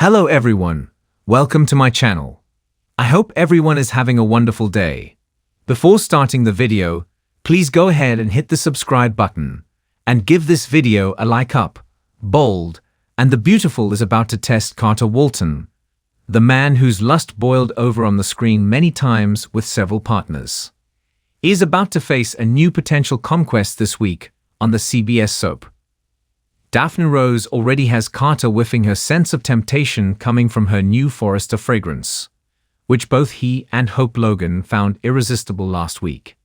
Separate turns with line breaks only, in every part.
Hello everyone, welcome to my channel. I hope everyone is having a wonderful day. Before starting the video, please go ahead and hit the subscribe button and give this video a like up. Bold and the Beautiful is about to test Carter Walton, the man whose lust boiled over on the screen many times with several partners. He is about to face a new potential conquest this week on the CBS soap. Daphne Rose already has Carter whiffing her sense of temptation coming from her new Forester fragrance, which both he and Hope Logan found irresistible last week.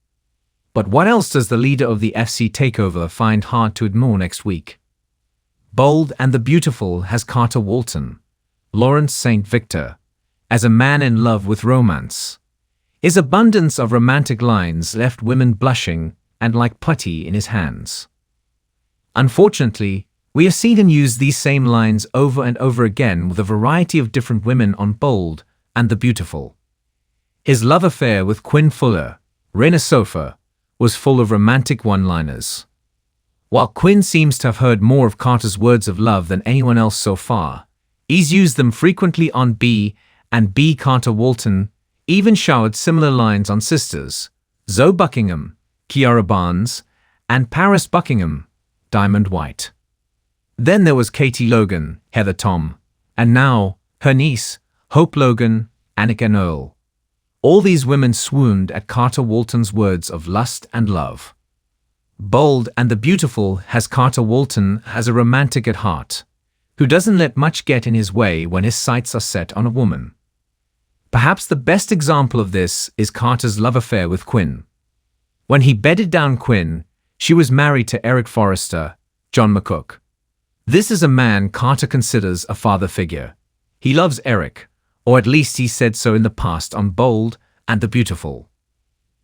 But what else does the leader of the FC takeover find hard to ignore next week? Bold and the Beautiful has Carter Walton, Lawrence St. Victor, as a man in love with romance. His abundance of romantic lines left women blushing and like putty in his hands. Unfortunately, we have seen him use these same lines over and over again with a variety of different women on Bold and the Beautiful. His love affair with Quinn Fuller, Rena Sofa, was full of romantic one-liners. While Quinn seems to have heard more of Carter's words of love than anyone else so far, he's used them frequently on B, and B. Carter Walton even showered similar lines on sisters Zoe Buckingham, Kiara Barnes, and Paris Buckingham, Diamond White. Then there was Katie Logan, Heather Tom, and now her niece, Hope Logan, Annika Noel. All these women swooned at Carter Walton's words of lust and love. Bold and the Beautiful has Carter Walton as a romantic at heart, who doesn't let much get in his way when his sights are set on a woman. Perhaps the best example of this is Carter's love affair with Quinn. When he bedded down Quinn, she was married to Eric Forrester, John McCook. This is a man Carter considers a father figure. He loves Eric, or at least he said so in the past on Bold and the Beautiful.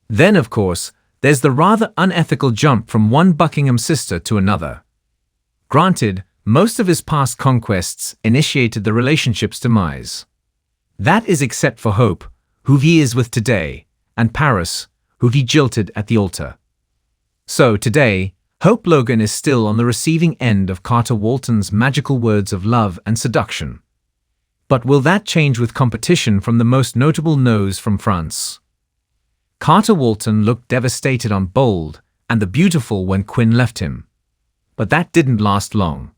Then, of course, there's the rather unethical jump from one Buckingham sister to another. Granted, most of his past conquests initiated the relationship's demise. That is except for Hope, who he is with today, and Paris, who he jilted at the altar. So today, Hope Logan is still on the receiving end of Carter Walton's magical words of love and seduction. But will that change with competition from the most notable no's from France? Carter Walton looked devastated on Bold and the Beautiful when Quinn left him. But that didn't last long.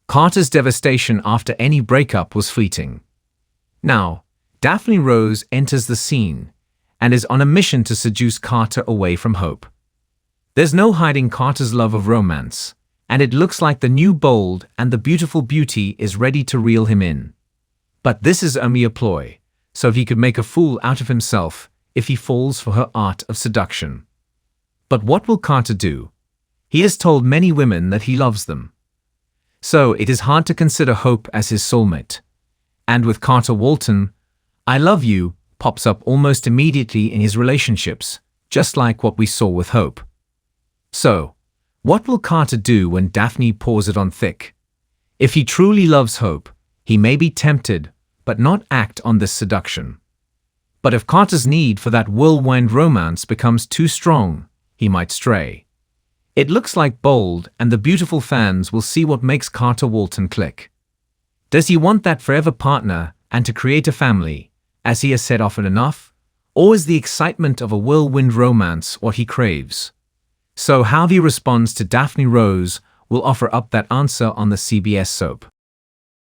Carter's devastation after any breakup was fleeting. Now, Daphne Rose enters the scene and is on a mission to seduce Carter away from Hope. There's no hiding Carter's love of romance, and it looks like the new Bold and the Beautiful beauty is ready to reel him in. But this is only a ploy, so he could make a fool out of himself if he falls for her art of seduction. But what will Carter do? He has told many women that he loves them. So it is hard to consider Hope as his soulmate. And with Carter Walton, I love you pops up almost immediately in his relationships, just like what we saw with Hope. So, what will Carter do when Daphne pours it on thick? If he truly loves Hope, he may be tempted, but not act on this seduction. But if Carter's need for that whirlwind romance becomes too strong, he might stray. It looks like Bold and the Beautiful fans will see what makes Carter Walton click. Does he want that forever partner and to create a family, as he has said often enough? Or is the excitement of a whirlwind romance what he craves? So how he responds to Daphne Rose will offer up that answer on the CBS soap.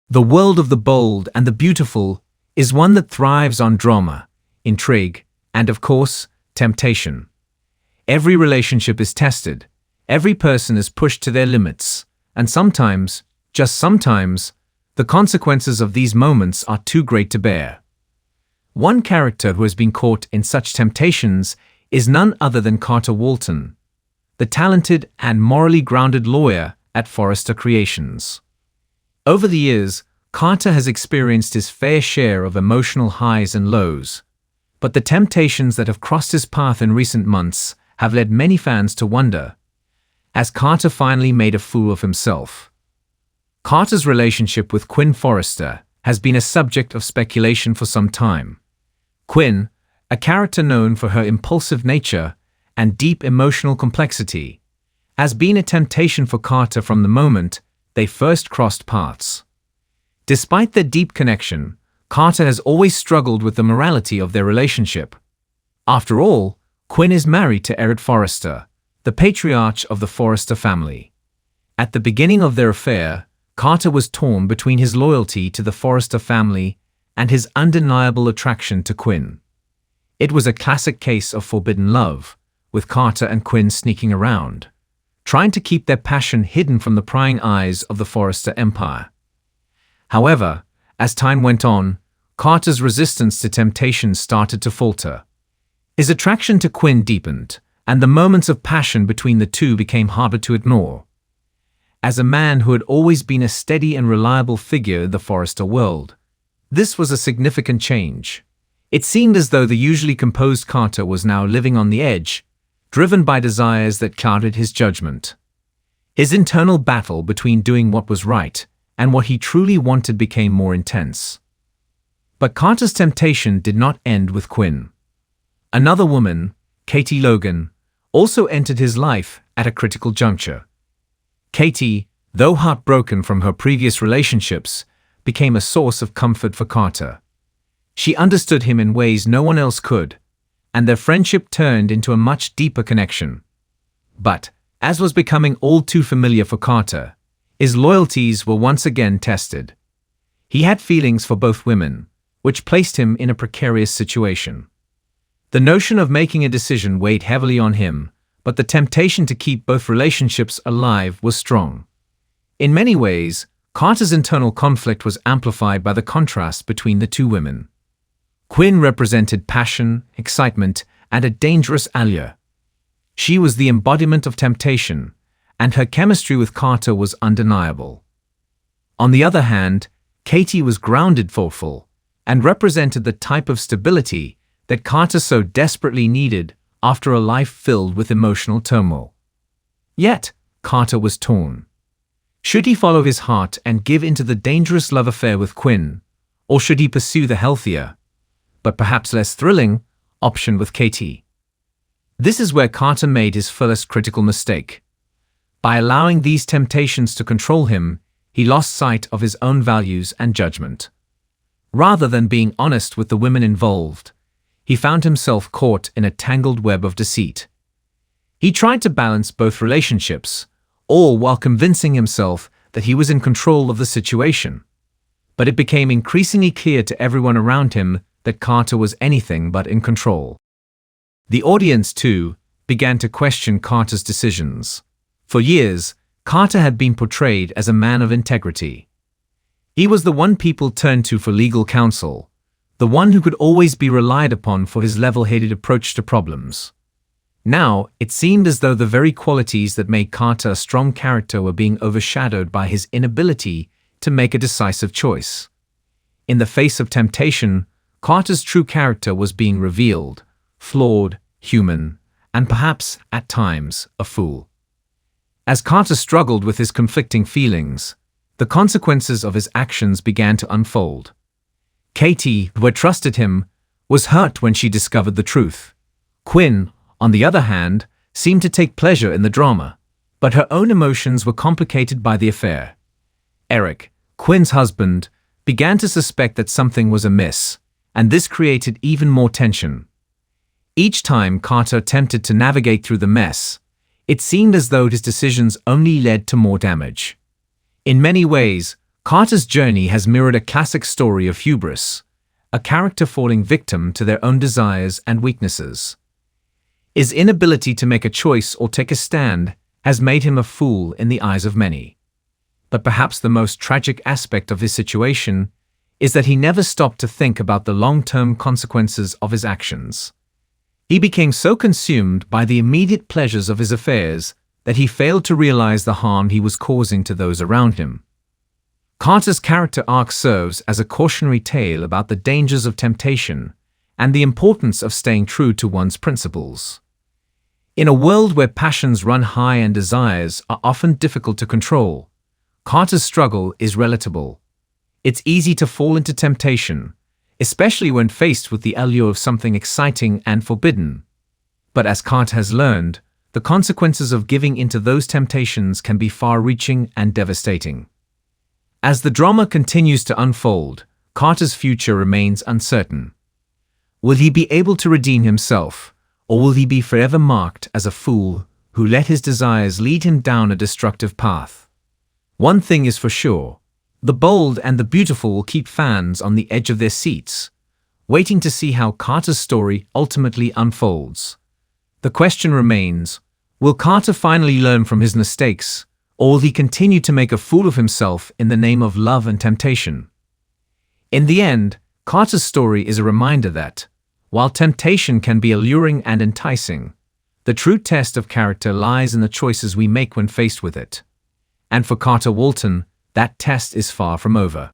The world of the Bold and the Beautiful is one that thrives on drama, intrigue, and of course, temptation. Every relationship is tested, every person is pushed to their limits, and sometimes, just sometimes, the consequences of these moments are too great to bear. One character who has been caught in such temptations is none other than Carter Walton, the talented and morally grounded lawyer at Forester Creations. Over the years, Carter has experienced his fair share of emotional highs and lows, but the temptations that have crossed his path in recent months have led many fans to wonder, has Carter finally made a fool of himself? Carter's relationship with Quinn Forrester has been a subject of speculation for some time. Quinn, a character known for her impulsive nature and deep emotional complexity, has been a temptation for Carter from the moment they first crossed paths. Despite their deep connection, Carter has always struggled with the morality of their relationship. After all, Quinn is married to Eric Forrester, the patriarch of the Forrester family. At the beginning of their affair, Carter was torn between his loyalty to the Forrester family and his undeniable attraction to Quinn. It was a classic case of forbidden love, with Carter and Quinn sneaking around, trying to keep their passion hidden from the prying eyes of the Forrester empire. However, as time went on, Carter's resistance to temptation started to falter. His attraction to Quinn deepened, and the moments of passion between the two became harder to ignore. As a man who had always been a steady and reliable figure in the Forrester world, this was a significant change. It seemed as though the usually composed Carter was now living on the edge, driven by desires that clouded his judgment. His internal battle between doing what was right and what he truly wanted became more intense. But Carter's temptation did not end with Quinn. Another woman, Katie Logan, also entered his life at a critical juncture. Katie, though heartbroken from her previous relationships, became a source of comfort for Carter. She understood him in ways no one else could, and their friendship turned into a much deeper connection. But, as was becoming all too familiar for Carter, his loyalties were once again tested. He had feelings for both women, which placed him in a precarious situation. The notion of making a decision weighed heavily on him, but the temptation to keep both relationships alive was strong. In many ways, Carter's internal conflict was amplified by the contrast between the two women. Quinn represented passion, excitement, and a dangerous allure. She was the embodiment of temptation, and her chemistry with Carter was undeniable. On the other hand, Katie was grounded, thoughtful, and represented the type of stability that Carter so desperately needed after a life filled with emotional turmoil. Yet, Carter was torn. Should he follow his heart and give into the dangerous love affair with Quinn, or should he pursue the healthier, but perhaps less thrilling, option with Katie? This is where Carter made his first critical mistake. By allowing these temptations to control him, he lost sight of his own values and judgment. Rather than being honest with the women involved, he found himself caught in a tangled web of deceit. He tried to balance both relationships, all while convincing himself that he was in control of the situation. But it became increasingly clear to everyone around him that Carter was anything but in control. The audience, too, began to question Carter's decisions. For years, Carter had been portrayed as a man of integrity. He was the one people turned to for legal counsel, the one who could always be relied upon for his level-headed approach to problems. Now, it seemed as though the very qualities that made Carter a strong character were being overshadowed by his inability to make a decisive choice. In the face of temptation, Carter's true character was being revealed, flawed, human, and perhaps, at times, a fool. As Carter struggled with his conflicting feelings, the consequences of his actions began to unfold. Katie, who had trusted him, was hurt when she discovered the truth. Quinn, on the other hand, seemed to take pleasure in the drama, but her own emotions were complicated by the affair. Eric, Quinn's husband, began to suspect that something was amiss, and this created even more tension. Each time Carter attempted to navigate through the mess, it seemed as though his decisions only led to more damage. In many ways, Carter's journey has mirrored a classic story of hubris, a character falling victim to their own desires and weaknesses. His inability to make a choice or take a stand has made him a fool in the eyes of many. But perhaps the most tragic aspect of his situation is that he never stopped to think about the long-term consequences of his actions. He became so consumed by the immediate pleasures of his affairs that he failed to realize the harm he was causing to those around him. Carter's character arc serves as a cautionary tale about the dangers of temptation and the importance of staying true to one's principles. In a world where passions run high and desires are often difficult to control, Carter's struggle is relatable. It's easy to fall into temptation, especially when faced with the allure of something exciting and forbidden. But as Carter has learned, the consequences of giving into those temptations can be far-reaching and devastating. As the drama continues to unfold, Carter's future remains uncertain. Will he be able to redeem himself, or will he be forever marked as a fool who let his desires lead him down a destructive path? One thing is for sure: the bold and the beautiful will keep fans on the edge of their seats, waiting to see how Carter's story ultimately unfolds. The question remains, will Carter finally learn from his mistakes, or will he continue to make a fool of himself in the name of love and temptation? In the end, Carter's story is a reminder that, while temptation can be alluring and enticing, the true test of character lies in the choices we make when faced with it. And for Carter Walton, that test is far from over.